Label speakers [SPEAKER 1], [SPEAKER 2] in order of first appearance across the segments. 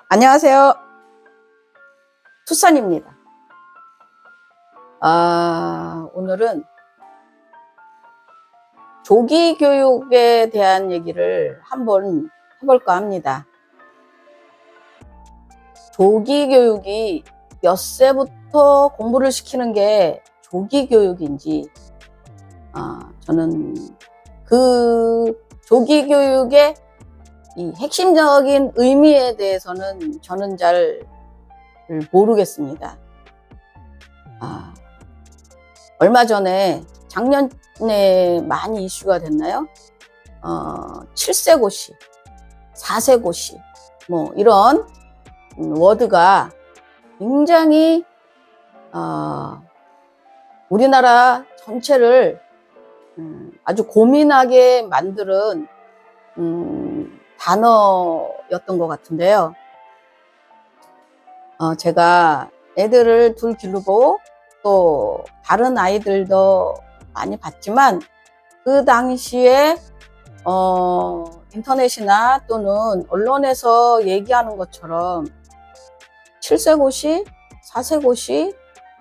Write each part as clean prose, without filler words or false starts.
[SPEAKER 1] 안녕하세요. 투선입니다. 오늘은 조기 교육에 대한 얘기를 한번 해볼까 합니다. 조기 교육이 몇 세부터 공부를 시키는 게 조기 교육인지, 저는 그 조기 교육의 이 핵심적인 의미에 대해서는 저는 잘 모르겠습니다. 얼마 전에 작년에 많이 이슈가 됐나요? 7세 고시, 4세 고시, 뭐 이런 워드가 굉장히 우리나라 전체를 아주 고민하게 만드는 단어였던 것 같은데요. 제가 애들을 둘 기르고 또 다른 아이들도 많이 봤지만 그 당시에 인터넷이나 또는 언론에서 얘기하는 것처럼 7세 고시, 4세 고시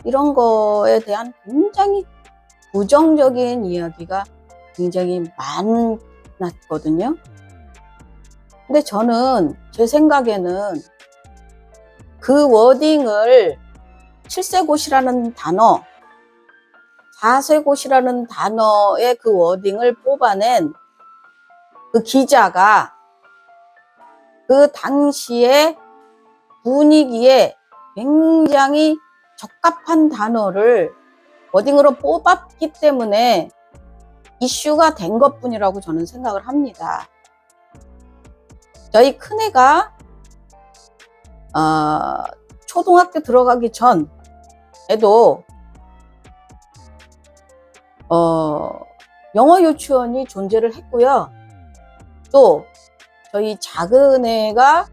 [SPEAKER 1] 이런 거에 대한 굉장히 부정적인 이야기가 굉장히 많았거든요. 근데 저는 제 생각에는 그 워딩을 7세 고시라는 단어, 4세 고시라는 단어의 그 워딩을 뽑아낸 그 기자가 그 당시의 분위기에 굉장히 적합한 단어를 워딩으로 뽑았기 때문에 이슈가 된 것뿐이라고 저는 생각을 합니다. 저희 큰애가 초등학교 들어가기 전에도 영어 유치원이 존재를 했고요. 또 저희 작은 애가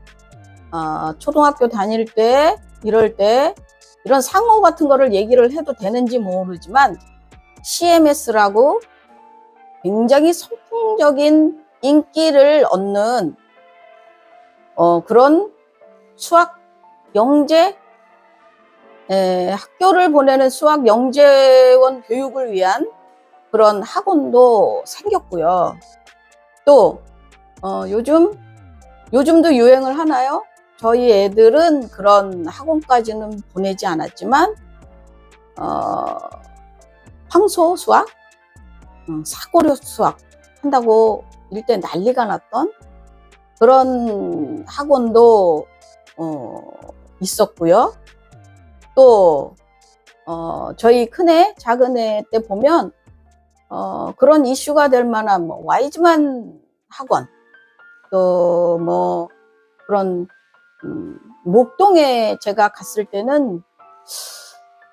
[SPEAKER 1] 초등학교 다닐 때 이럴 때 이런 상호 같은 거를 얘기를 해도 되는지 모르지만 CMS라고 굉장히 선풍적인 인기를 얻는 그런 수학 영재 학교를 보내는 수학 영재원 교육을 위한 그런 학원도 생겼고요. 또 요즘도 유행을 하나요? 저희 애들은 그런 학원까지는 보내지 않았지만 황소 수학, 사고력 수학 한다고 일대 난리가 났던 그런 학원도 있었고요. 또 저희 큰애, 작은애 때 보면 그런 이슈가 될 만한 뭐 와이즈만 학원, 또 뭐 그런 목동에 제가 갔을 때는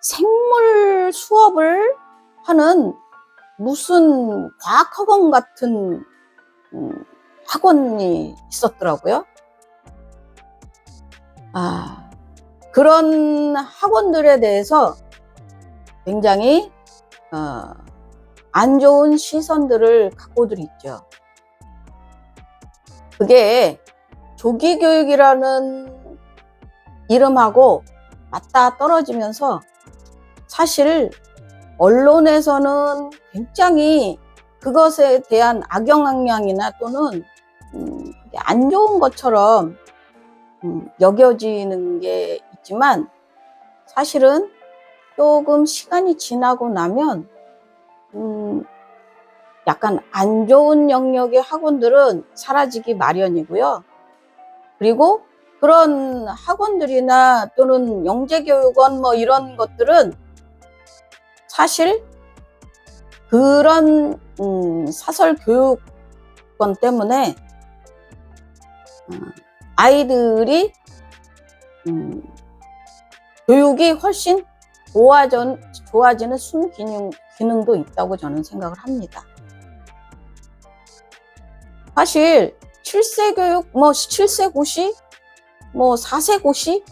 [SPEAKER 1] 생물 수업을 하는 무슨 과학학원 같은 학원이 있었더라고요. 그런 학원들에 대해서 굉장히 안 좋은 시선들을 갖고들 있죠. 그게 조기 교육이라는 이름하고 맞닿아 떨어지면서 사실 언론에서는 굉장히 그것에 대한 악영향이나 또는 안 좋은 것처럼 여겨지는 게 있지만 사실은 조금 시간이 지나고 나면 약간 안 좋은 영역의 학원들은 사라지기 마련이고요. 그리고 그런 학원들이나 또는 영재교육원 뭐 이런 것들은 사실 그런 사설 교육권 때문에 아이들이 교육이 훨씬 좋아지는 순기능도 있다고 저는 생각을 합니다. 사실 7세 교육, 뭐 7세 고시, 뭐 4세 고시,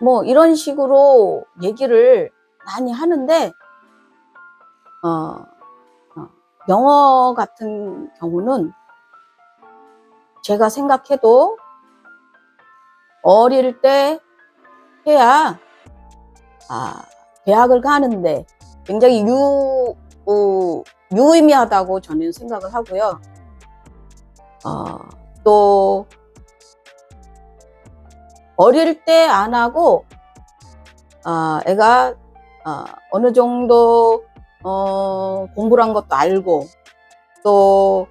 [SPEAKER 1] 뭐 이런 식으로 얘기를 많이 하는데 영어 같은 경우는 제가 생각해도 어릴 때 해야 대학을 가는데 굉장히 유의미하다고 저는 생각을 하고요. 또 어릴 때 안 하고 애가 어느 정도 공부를 한 것도 알고 또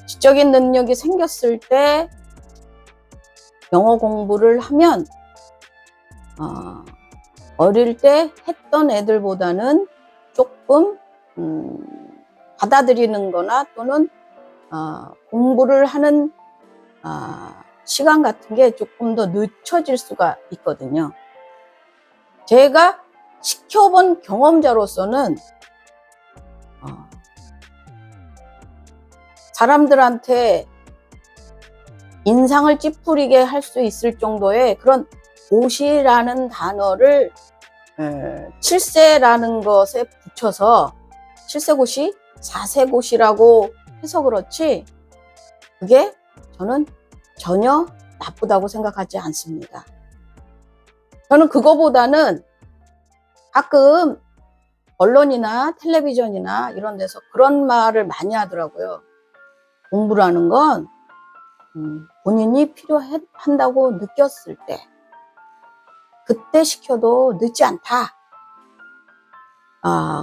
[SPEAKER 1] 지적인 능력이 생겼을 때 영어 공부를 하면 어릴 때 했던 애들보다는 조금 받아들이는 거나 또는 공부를 하는 시간 같은 게 조금 더 늦춰질 수가 있거든요. 제가 시켜본 경험자로서는 사람들한테 인상을 찌푸리게 할 수 있을 정도의 그런 고시라는 단어를 7세라는 것에 붙여서 7세고시, 4세고시라고 해서 그렇지 그게 저는 전혀 나쁘다고 생각하지 않습니다. 저는 그거보다는 가끔 언론이나 텔레비전이나 이런 데서 그런 말을 많이 하더라고요. 공부라는 건 본인이 필요한다고 느꼈을 때 그때 시켜도 늦지 않다.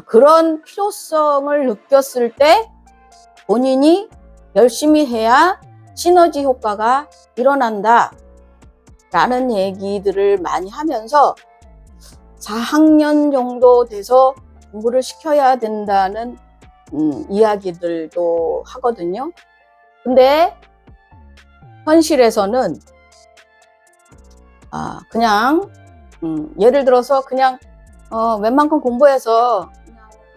[SPEAKER 1] 그런 필요성을 느꼈을 때 본인이 열심히 해야 시너지 효과가 일어난다 라는 얘기들을 많이 하면서 4학년 정도 돼서 공부를 시켜야 된다는 이야기들도 하거든요. 근데 현실에서는 그냥 예를 들어서 그냥 웬만큼 공부해서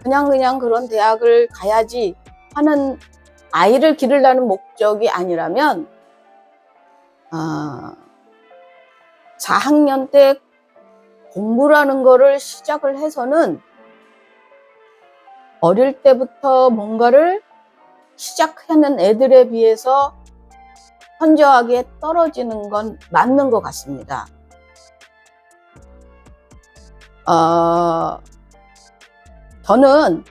[SPEAKER 1] 그냥 그런 대학을 가야지 하는 아이를 기르려는 목적이 아니라면 4학년 때 공부라는 거를 시작을 해서는 어릴 때부터 뭔가를 시작하는 애들에 비해서 현저하게 떨어지는 건 맞는 것 같습니다. 저는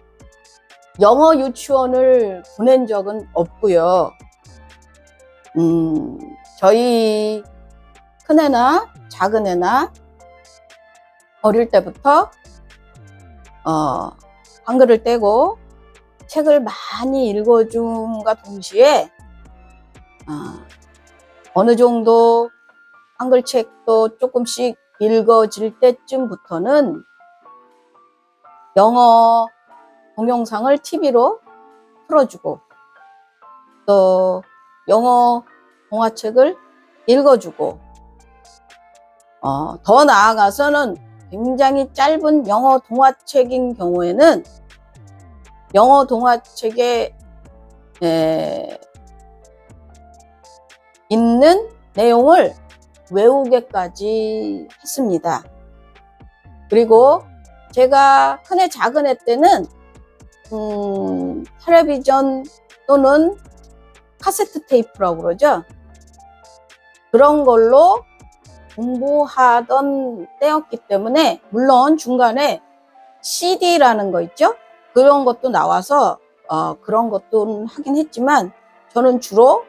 [SPEAKER 1] 영어 유치원을 보낸 적은 없고요. 저희 큰애나 작은애나 어릴 때부터 한글을 떼고 책을 많이 읽어줌과 동시에 어느 정도 한글책도 조금씩 읽어질 때쯤부터는 영어 동영상을 TV로 틀어주고 또 영어 동화책을 읽어주고 더 나아가서는 굉장히 짧은 영어 동화책인 경우에는 영어 동화책에 있는 내용을 외우게까지 했습니다. 그리고 제가 큰애 작은애 때는 텔레비전 또는 카세트 테이프라고 그러죠. 그런 걸로 공부하던 때였기 때문에 물론 중간에 CD라는 거 있죠. 그런 것도 나와서 그런 것도 하긴 했지만 저는 주로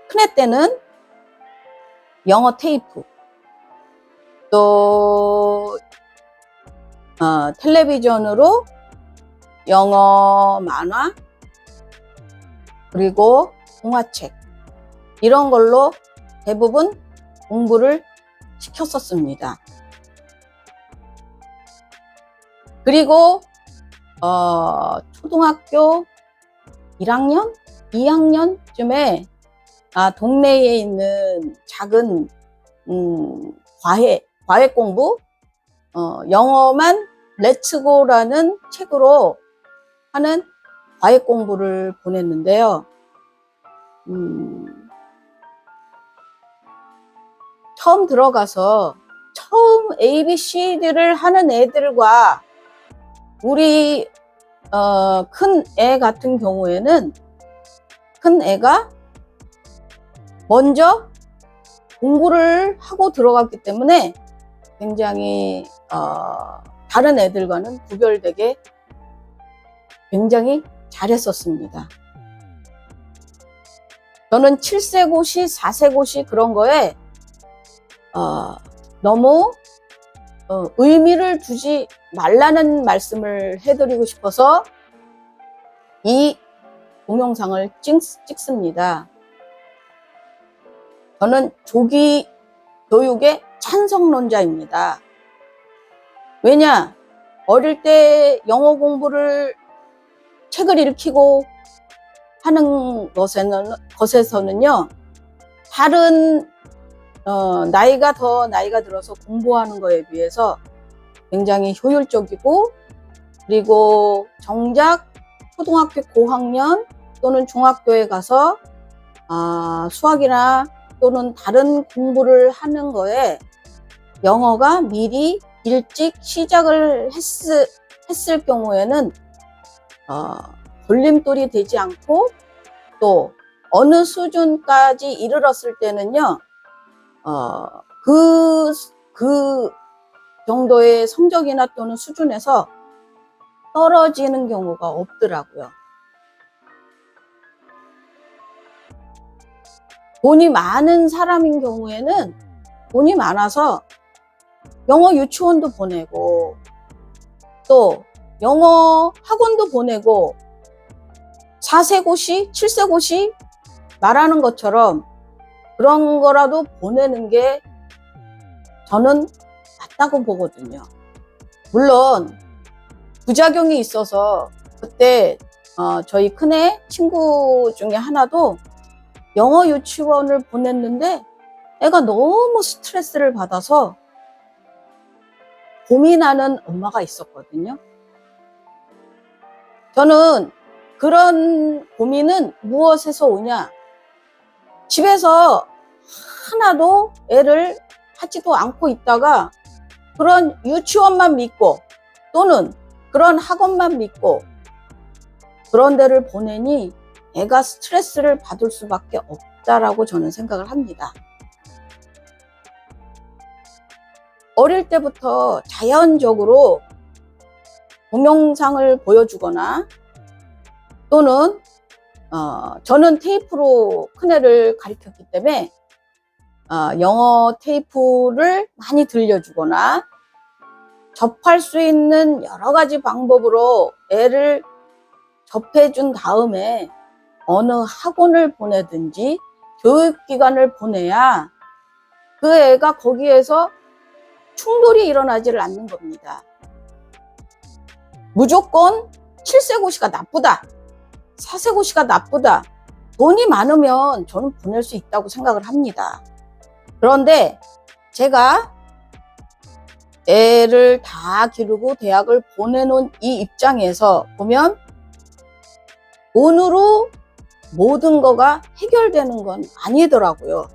[SPEAKER 1] 큰애 때는 영어 테이프 또 텔레비전으로 영어 만화 그리고 동화책 이런 걸로 대부분 공부를 시켰었습니다. 그리고 초등학교 1학년, 2학년쯤에 동네에 있는 작은 과외 공부 영어만 렛츠고라는 책으로 하는 과외 공부를 보냈는데요. 처음 들어가서 처음 ABCD를 하는 애들과 우리 큰 애 같은 경우에는 큰 애가 먼저 공부를 하고 들어갔기 때문에 굉장히 다른 애들과는 구별되게 굉장히 잘했었습니다. 저는 7세고시, 4세고시 그런 거에 너무 의미를 두지 말라는 말씀을 해드리고 싶어서 이 동영상을 찍습니다. 저는 조기 교육의 찬성론자입니다. 왜냐? 어릴 때 영어 공부를 책을 읽히고 하는 것에서는요, 다른 나이가 들어서 공부하는 거에 비해서 굉장히 효율적이고, 그리고 정작 초등학교 고학년 또는 중학교에 가서 수학이나 또는 다른 공부를 하는 거에 영어가 미리 일찍 시작을 했을 경우에는 걸림돌이 되지 않고, 또 어느 수준까지 이르렀을 때는요, 그 정도의 성적이나 또는 수준에서 떨어지는 경우가 없더라고요. 돈이 많은 사람인 경우에는 돈이 많아서 영어 유치원도 보내고, 또 영어 학원도 보내고, 4세고시, 7세고시 말하는 것처럼 그런 거라도 보내는 게 저는 맞다고 보거든요. 물론 부작용이 있어서 그때 저희 큰애 친구 중에 하나도 영어 유치원을 보냈는데 애가 너무 스트레스를 받아서 고민하는 엄마가 있었거든요. 저는 그런 고민은 무엇에서 오냐? 집에서 하나도 애를 하지도 않고 있다가 그런 유치원만 믿고 또는 그런 학원만 믿고 그런 데를 보내니 애가 스트레스를 받을 수밖에 없다라고 저는 생각을 합니다. 어릴 때부터 자연적으로 동영상을 보여주거나 또는 저는 테이프로 큰애를 가르쳤기 때문에 영어 테이프를 많이 들려주거나 접할 수 있는 여러 가지 방법으로 애를 접해준 다음에 어느 학원을 보내든지 교육기관을 보내야 그 애가 거기에서 충돌이 일어나지를 않는 겁니다. 무조건 7세고시가 나쁘다, 4세고시가 나쁘다, 돈이 많으면 저는 보낼 수 있다고 생각을 합니다. 그런데 제가 애를 다 기르고 대학을 보내놓은 이 입장에서 보면 돈으로 모든 거가 해결되는 건 아니더라고요.